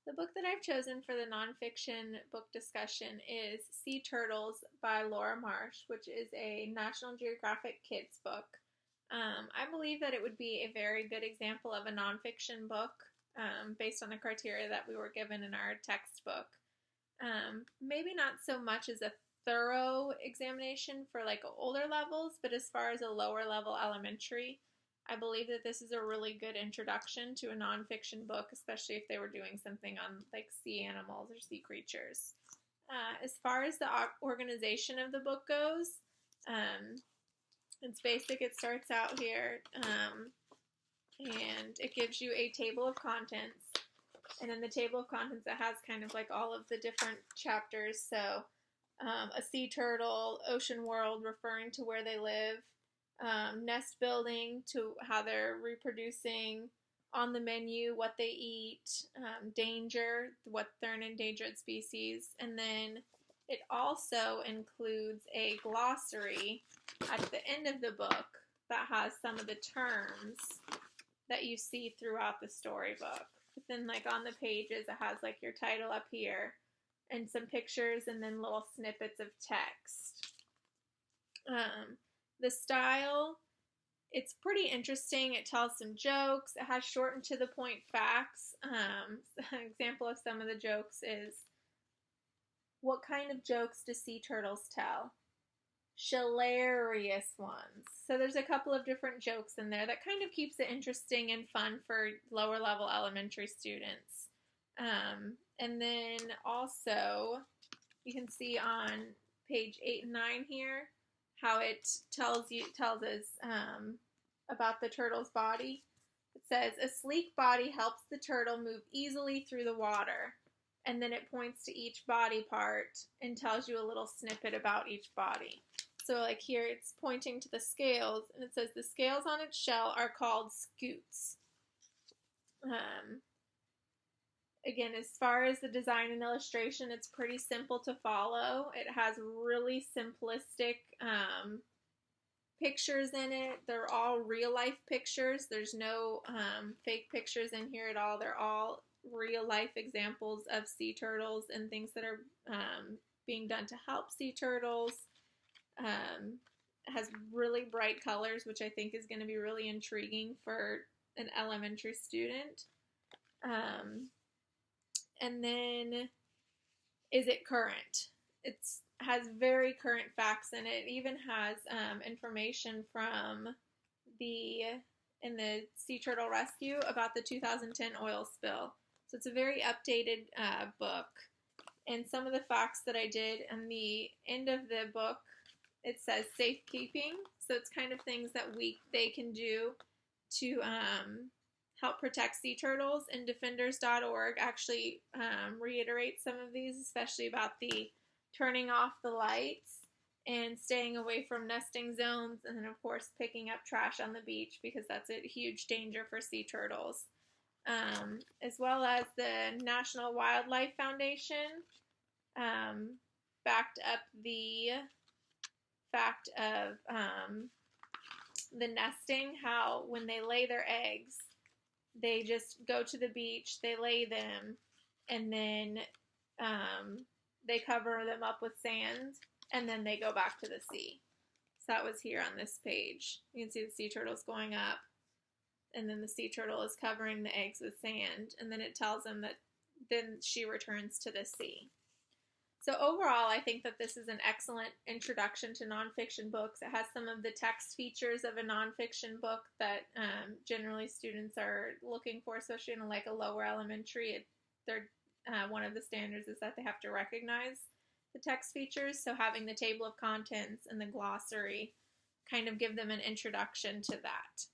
The book that I've chosen for the nonfiction book discussion is Sea Turtles by Laura Marsh, which is a National Geographic kids book. I believe that it would be a very good example of a nonfiction book based on the criteria that we were given in our textbook. Maybe not so much as a thorough examination for like older levels, but as far as a lower level elementary, I believe that this is a really good introduction to a nonfiction book, especially if they were doing something on like sea animals or sea creatures. As far as the organization of the book goes, it's basic. It starts out here, and it gives you a table of contents. And in the table of contents, it has kind of like all of the different chapters. So, a sea turtle, ocean world, referring to where they live, nest building to how they're reproducing, on the menu, what they eat, danger, what they're an endangered species, and then it also includes a glossary at the end of the book that has some of the terms that you see throughout the storybook. But then, like on the pages, it has like your title up here and some pictures and then little snippets of text. The style, it's pretty interesting. It tells some jokes. It has short and to the point facts. An example of some of the jokes is, what kind of jokes do sea turtles tell? Hilarious ones. So there's a couple of different jokes in there that kind of keeps it interesting and fun for lower level elementary students. And then also, you can see on page 8 and 9 here how it tells us about the turtle's body. It says, a sleek body helps the turtle move easily through the water. And then it points to each body part and tells you a little snippet about each body. So like here it's pointing to the scales, and it says the scales on its shell are called scutes. Again, as far as the design and illustration, it's pretty simple to follow. It has really simplistic pictures in it. They're all real life pictures. There's no fake pictures in here at all. They're all real life examples of sea turtles and things that are being done to help sea turtles. It has really bright colors, which I think is going to be really intriguing for an elementary student. And then, is it current? It has very current facts in it. It even has information from in the Sea Turtle Rescue about the 2010 oil spill. So it's a very updated book. And some of the facts that I did in the end of the book, it says safekeeping. So it's kind of things that they can do to help protect sea turtles. And defenders.org actually reiterates some of these, especially about the turning off the lights and staying away from nesting zones, and then of course picking up trash on the beach because that's a huge danger for sea turtles. As well as the National Wildlife Foundation backed up the fact of the nesting, how when they lay their eggs, they just go to the beach, they lay them, and then they cover them up with sand, and then they go back to the sea. So that was here on this page. You can see the sea turtles going up, and then the sea turtle is covering the eggs with sand, and then it tells them that then she returns to the sea. So overall, I think that this is an excellent introduction to nonfiction books. It has some of the text features of a nonfiction book that generally students are looking for, especially in like a lower elementary. One of the standards is that they have to recognize the text features. So having the table of contents and the glossary kind of give them an introduction to that.